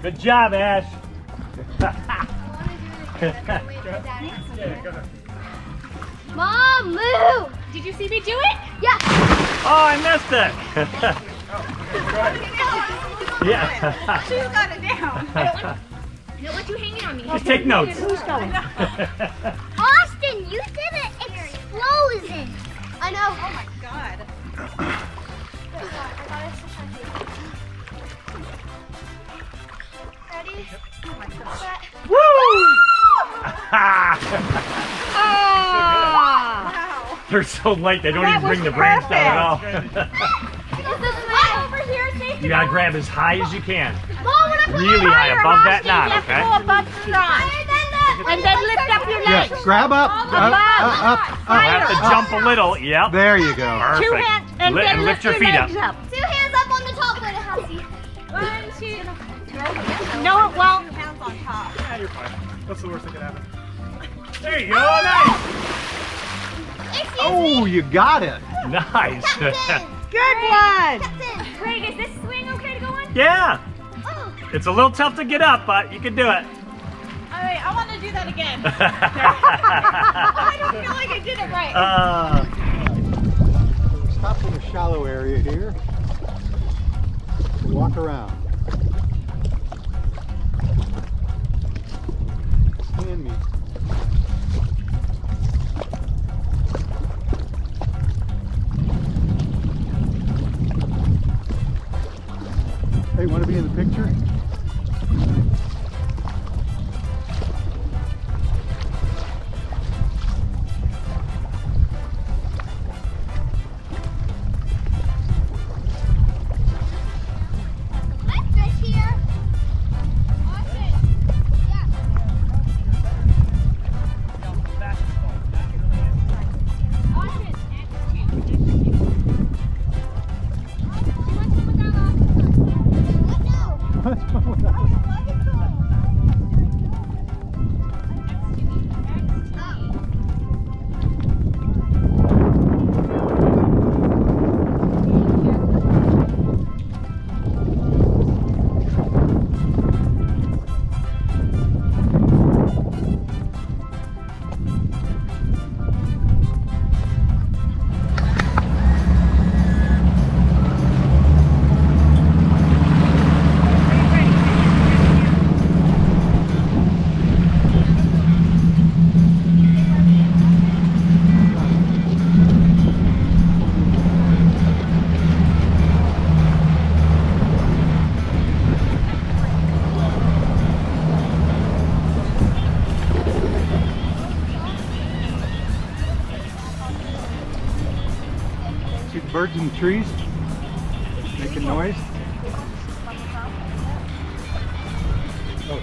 Good job, Ash. Mom, move! Did you see me do it? Yeah. Oh, I missed it. Yeah. She's got it down. I don't want you hanging on me. Just take notes. Austin, you did an explosion. I know. Oh my god. Ready? Wow. They're so light, they don't even bring the branch down at all. Is this way over here safe? You gotta grab as high as you can. Mom, when I put Really my high, fire, above that Austin, knot, you have to okay? go above the knot. And then lift up your Yes, legs. grab up. Above. You'll have to jump a little. Yep. There you go. Perfect. Two hands, and Li- then and lift your feet legs up. 2 hands up on the top, let it have you. 1, 2. No, it won't. Hands on top. Yeah, you're fine. What's the worst that could happen? There you go. Nice. Oh, you got it. Nice. Good one. Craig, is this swing okay to go on? Yeah. Oh. It's a little tough to get up, but you can do it. Alright, I want to do that again. I don't feel like I did it right. We stopped in a shallow area here. Walk around. Stand me. Hey, want to be in the picture? Fish here. Austin. Yeah. Austin. See the birds in the trees? Making noise? Oh.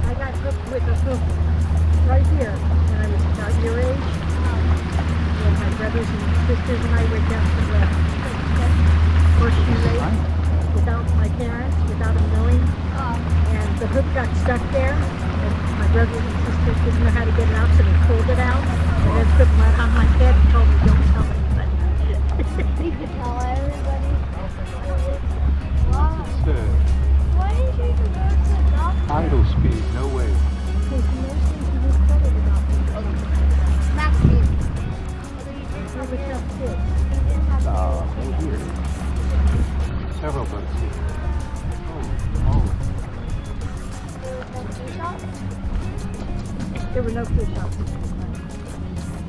I got hooked with a hook right here when I was about your age. When my brothers and sisters and I went down to the horseshoe race without my parents, without them knowing. And the hook got stuck there. And my brothers and sisters didn't know how to get it out, so they pulled it out. And then put mud on my head and told me, don't tell anybody. You could tell everybody. Wow. It's Why did you go to the doctor? idle speed, no way. Because most things you just told me about me. Max speed. You were tough too. Oh, here. Several boats here. Oh, There were no fish shops.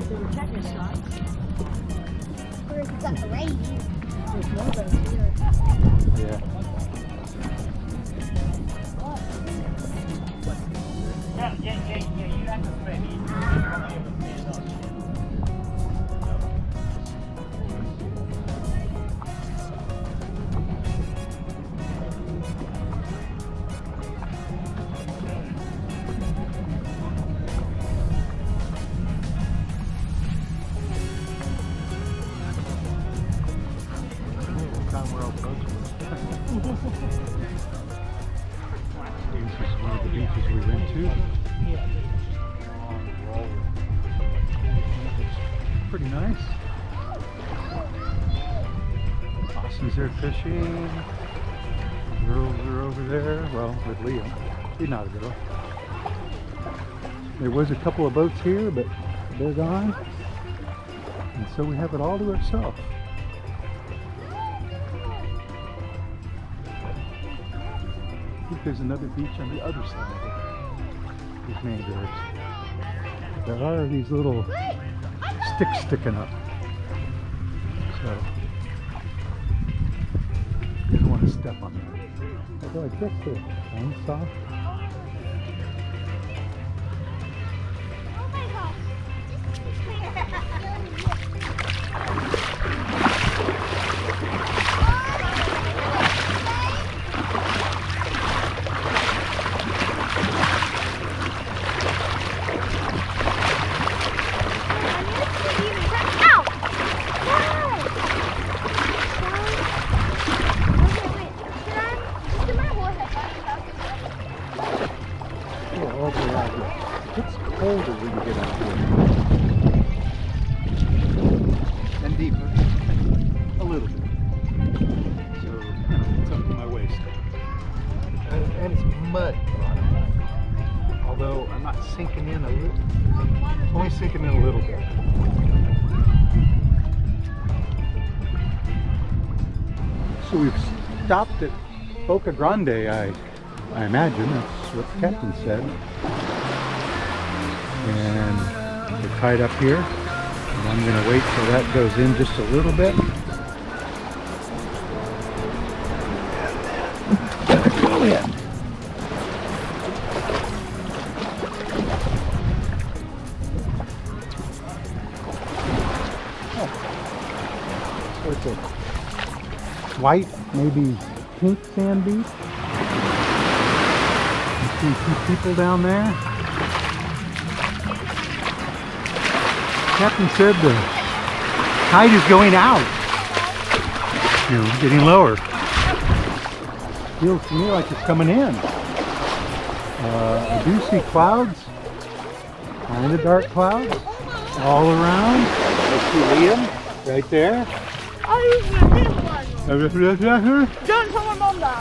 There were tetanus shops. Where's the rain? There's no boats here. yeah. Yeah, you have to swim. pretty nice. Austin's there fishing. Girls are over there. Well, with Liam. He's not a girl. There was a couple of boats here, but they're gone. And so we have it all to ourselves. I think there's another beach on the other side of these mangroves. There are these little sticks sticking up. So you don't want to step on them. Although I guess they're kind of soft. Oh my gosh. It's colder when you get out here. And deeper. A little bit. So, it's up to my waist. And it's mud. Although I'm not sinking in a little. Only sinking in a little bit. So we've stopped at Boca Grande, I imagine. That's what the captain said. And we're tied up here. And I'm going to wait till that goes in just a little bit. Go in. So it's a white, maybe pink sand beach. You see two people down there. Captain said the tide is going out. You know, getting lower. Feels to me like it's coming in. I do see clouds. Kind of dark clouds. All around. I see Liam right there. Don't tell my mom that.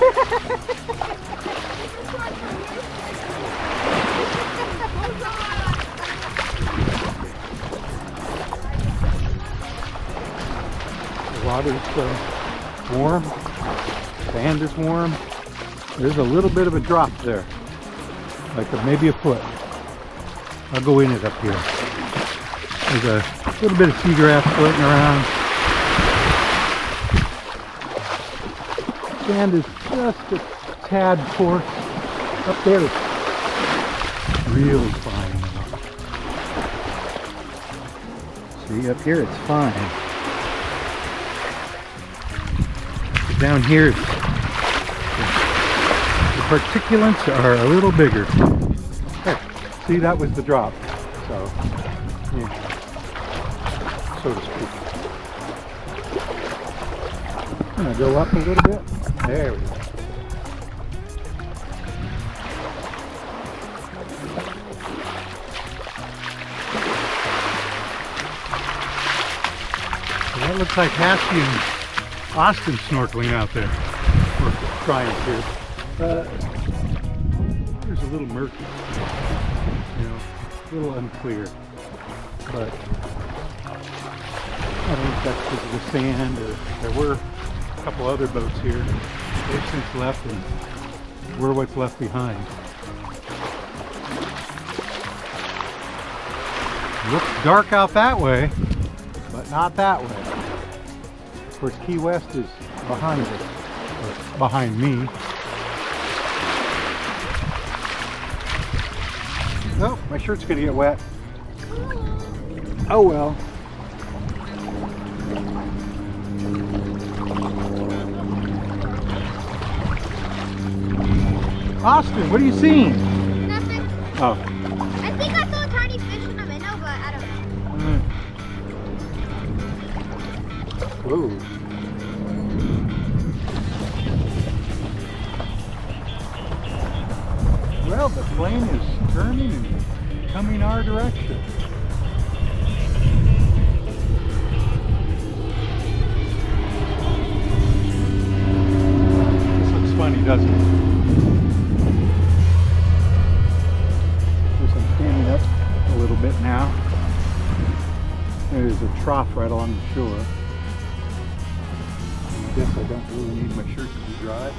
The water's warm, sand is warm. There's a little bit of a drop there, like maybe a foot. I'll go in it up here. There's a little bit of sea grass floating around. Sand is just a tad coarse. Up there it's really fine. See, up here it's fine. Down here, the particulates are a little bigger. There, see, that was the drop. So, yeah, so to speak. I'm gonna go up a little bit. There we go. So that looks like Hasty and Austin snorkeling out there. We're trying to. There's a little murky, you know, a little unclear. But I don't know if that's because of the sand or there were a couple other boats here. They've since left and we're what's left behind. Looks dark out that way, but not that way. Of course, Key West is behind us, or behind me. Oh, my shirt's gonna get wet. Oh well. Austin, what are you seeing? Nothing. Oh. I think I saw a tiny fish in a minnow, but I don't know. Whoa. Well, the plane is turning and coming our direction. doesn't. Guess I'm standing up a little bit now. There's a trough right along the shore. I guess I don't really need my shirt to be dry.